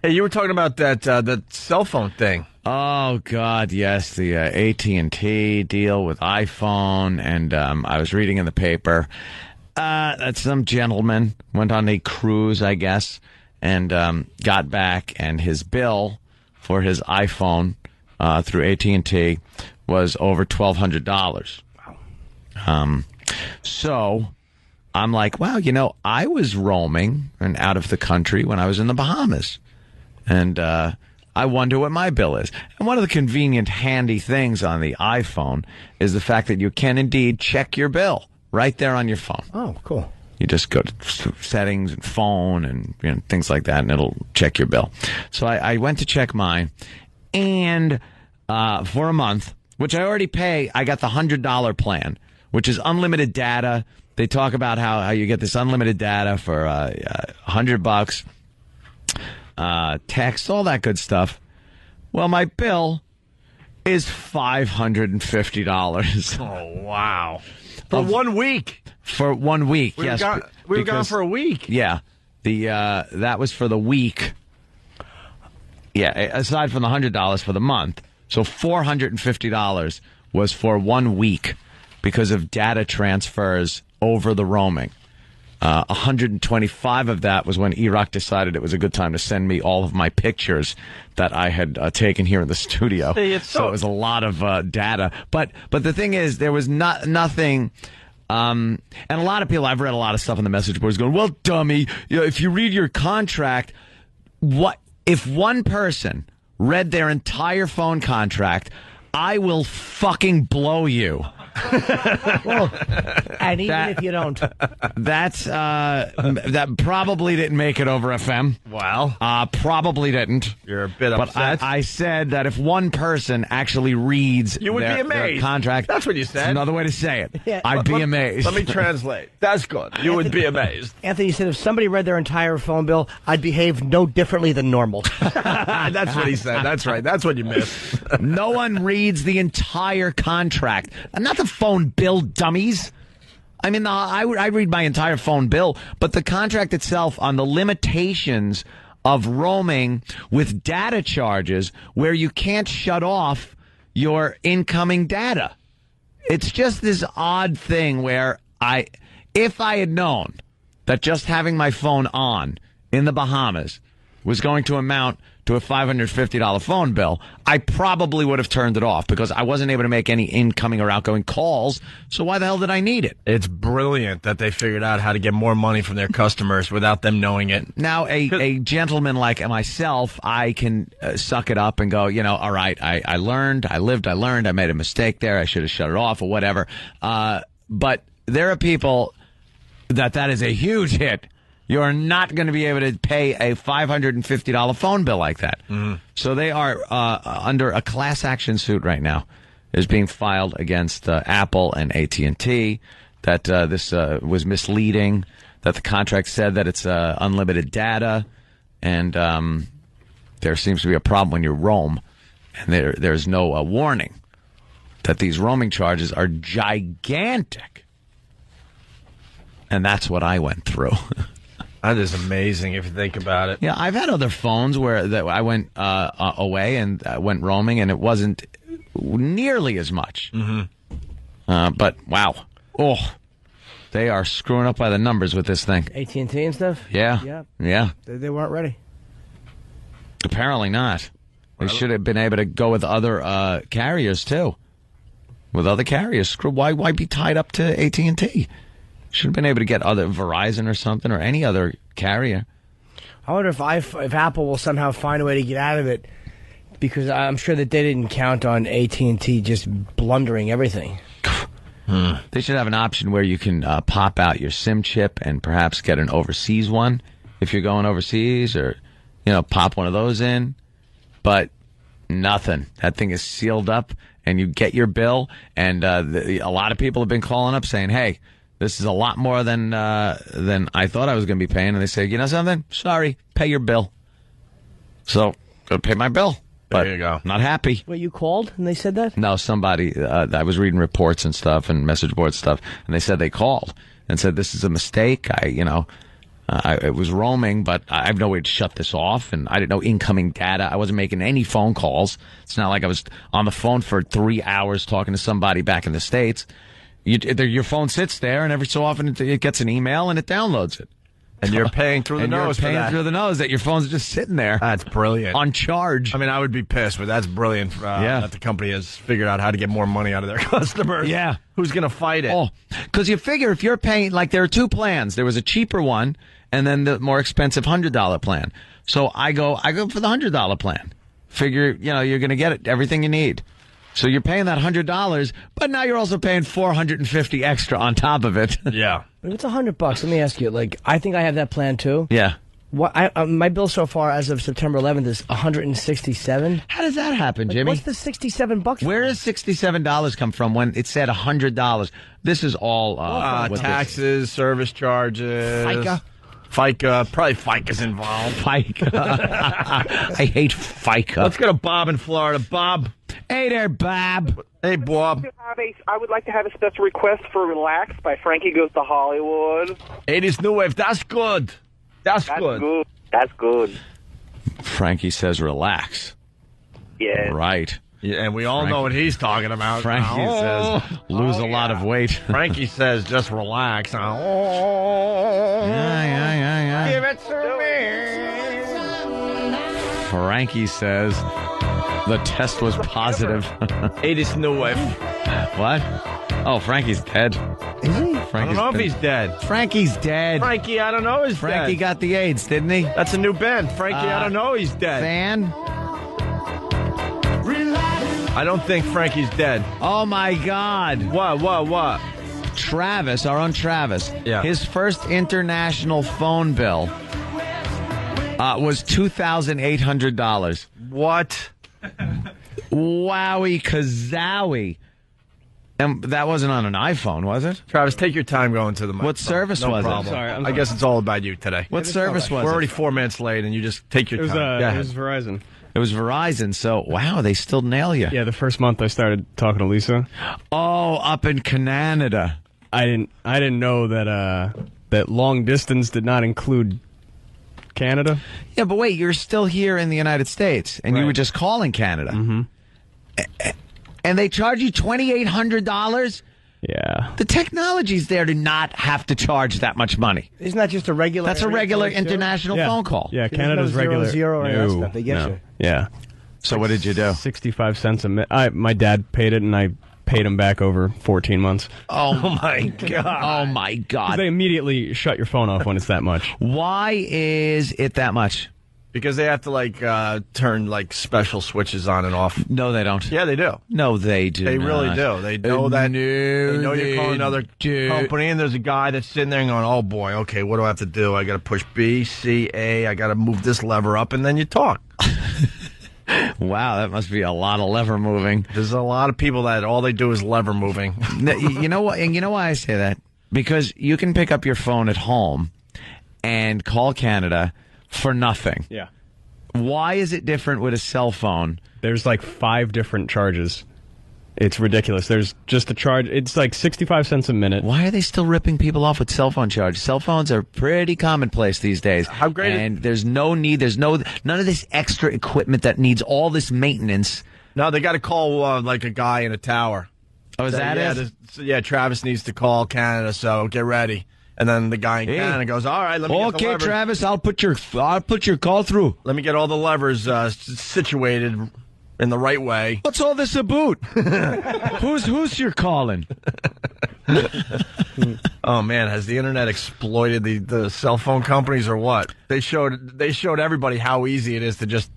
Hey, you were talking about that cell phone thing. Oh, God, yes, the AT&T deal with iPhone, and I was reading in the paper that some gentleman went on a cruise, I guess, and got back, and his bill for his iPhone through AT&T was over $1,200. Wow. So I'm like, wow, I was roaming and out of the country when I was in the Bahamas. And I wonder what my bill is. And one of the convenient, handy things on the iPhone is the fact that you can indeed check your bill right there on your phone. Oh, cool. You just go to settings and phone and things like that, and it'll check your bill. So I went to check mine, and for a month, which I already pay, I got the $100 plan, which is unlimited data. They talk about how you get this unlimited data for $100. Text, all that good stuff. Well, my bill is $550. Oh, wow. For 1 week. For 1 week, yes. We were gone for a week. Yeah. That was for the week. Yeah, aside from the $100 for the month. So $450 was for 1 week because of data transfers over the roaming. 125 of that was when E-Rock decided it was a good time to send me all of my pictures that I had taken here in the studio. So it was a lot of data. But the thing is, there was nothing. And a lot of people, I've read a lot of stuff on the message boards going, well, dummy, if you read your contract, what if one person read their entire phone contract, I will fucking blow you. Well, and even if you don't, that probably didn't make it over FM. Well, probably didn't. You're a bit upset. But I said that if one person actually reads you would be amazed. Their contract, that's what you said. Another way to say it. Yeah. I'd be amazed. Let me translate. That's good. You would be amazed. Anthony said if somebody read their entire phone bill, I'd behave no differently than normal. That's what he said. That's right. That's what you missed. No one reads the entire contract. Not the phone bill, dummies. I mean, I read my entire phone bill, but the contract itself on the limitations of roaming with data charges where you can't shut off your incoming data. It's just this odd thing where if I had known that just having my phone on in the Bahamas was going to amount to a $550 phone bill, I probably would have turned it off because I wasn't able to make any incoming or outgoing calls. So why the hell did I need it? It's brilliant that they figured out how to get more money from their customers without them knowing it. Now, a gentleman like myself, I can suck it up and go, all right, I learned, I learned, I made a mistake there, I should have shut it off or whatever. But there are people that is a huge hit. You're not going to be able to pay a $550 phone bill like that. Mm-hmm. So they are under a class action suit right now. Is being filed against Apple and AT&T that this was misleading, that the contract said that it's unlimited data, and there seems to be a problem when you roam, and there's no warning that these roaming charges are gigantic. And that's what I went through. That is amazing if you think about it. Yeah, I've had other phones where I went away and went roaming, and it wasn't nearly as much. Mm-hmm. But wow, they are screwing up by the numbers with this thing. AT&T and stuff. Yeah. They weren't ready. Apparently not. They should have been able to go with other carriers too. With other carriers, why be tied up to AT&T? Should have been able to get other Verizon or something or any other carrier. I wonder if Apple will somehow find a way to get out of it, because I'm sure that they didn't count on AT&T just blundering everything. They should have an option where you can pop out your SIM chip and perhaps get an overseas one if you're going overseas, or pop one of those in. But nothing. That thing is sealed up, and you get your bill. And a lot of people have been calling up saying, "Hey, this is a lot more than I thought I was going to be paying." And they say, "You know something? Sorry, pay your bill." So, go pay my bill. But there you go. Not happy. Wait, you called and they said that? No, somebody, I was reading reports and stuff and message board stuff, and they said they called and said, "This is a mistake. It was roaming, but I have no way to shut this off, and I didn't know incoming data. I wasn't making any phone calls. It's not like I was on the phone for 3 hours talking to somebody back in the States. Your phone sits there, and every so often it gets an email, and it downloads it. And you're paying through the nose for that. You're paying through the nose that your phone's just sitting there. That's brilliant. On charge. I mean, I would be pissed, but that's brilliant that the company has figured out how to get more money out of their customers. Yeah. Who's going to fight it? Oh, because you figure if you're paying, like there are two plans. There was a cheaper one and then the more expensive $100 plan. So I go for the $100 plan. Figure, you're going to get it, everything you need. So you're paying that $100, but now you're also paying $450 extra on top of it. Yeah. If it's $100, let me ask you. Like, I think I have that plan too. Yeah. What my bill so far as of September 11th is $167. How does that happen, Jimmy? What's the $67? Where does $67 come from when it said $100? This is all taxes, service charges, FICA. Probably FICA's involved. FICA. I hate FICA. Let's go to Bob in Florida. Bob. Hey there, Bob. Hey, Bob. I would like to have a special request for Relax by Frankie Goes to Hollywood. 80s New Wave. That's good. That's good. That's good. Frankie says relax. Yeah. Right. Yeah, and we all know what he's talking about. Frankie says lose a lot of weight. Frankie says just relax. Yeah. Give it to me. Frankie says the test was positive. 80s New Wave. What? Oh, Frankie's dead. Is he? I don't know if he's dead. Frankie's dead. Frankie, I don't know he's Frankie dead. got the AIDS, didn't he? That's a new band. Frankie, I don't know he's dead. Fan? I don't think Frankie's dead. Oh, my God. What? Travis, our own Travis. Yeah. His first international phone bill was $2,800. What? Wowie kazowie. And that wasn't on an iPhone, was it? Travis, take your time going to the microphone. What service was it? Sorry, I guess it's all about you today. What service was it? We're already 4 minutes late, and you just take your time. It was Verizon. It was Verizon, so wow, they still nail you. Yeah, the first month I started talking to Lisa. Oh, up in Canada. I didn't know that long distance did not include Canada. Yeah, but wait, you're still here in the United States, and you were just calling Canada. Mm-hmm. And they charge you $2,800? Yeah. The technology's there to not have to charge that much money. Isn't that just a regular? That's a regular international phone call. Yeah, There's Canada's no regular. Zero or that stuff. They get you. Yeah. So what did you do? 65 cents a minute. My dad paid it, and I paid him back over 14 months. Oh, my God. Oh, my God. They immediately shut your phone off when it's that much. Why is it that much? Because they have to, turn, special switches on and off. No, they don't. Yeah, they do. No, they do They not. really do. They know that. No, they know you're calling another do. company, and there's a guy that's sitting there and going, oh, boy, okay, what do I have to do? I got to push B, C, A. I got to move this lever up, and then you talk. Wow, that must be a lot of lever moving. There's a lot of people that all they do is lever moving. You know what? And you know why I say that? Because you can pick up your phone at home and call Canada for nothing. Yeah. Why is it different with a cell phone? There's 5 different charges. It's ridiculous. There's just a charge. It's 65 cents a minute. Why are they still ripping people off with cell phone charges? Cell phones are pretty commonplace these days. How great And there's no need. There's none of this extra equipment that needs all this maintenance. No, they got to call a guy in a tower. Oh, is that it? Yeah, Travis needs to call Canada, so get ready. And then the guy in Canada goes, all right, let me get the levers. Okay, Travis, I'll put your call through. Let me get all the levers situated in the right way. What's all this about? Who's you're calling? Oh man, has the internet exploited the cell phone companies or what? They showed everybody how easy it is to just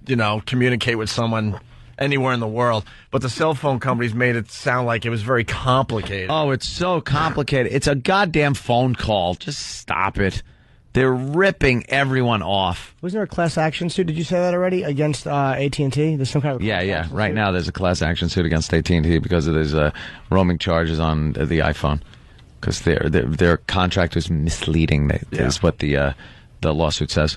communicate with someone anywhere in the world, but the cell phone companies made it sound like it was very complicated. Oh, it's so complicated. It's a goddamn phone call. Just stop it. They're ripping everyone off. Wasn't there a class action suit? Did you say that already against AT&T? There's some kind of Yeah. Right now, there's a class action suit against AT&T because of these roaming charges on the iPhone. Because their contract was misleading. Is what the lawsuit says.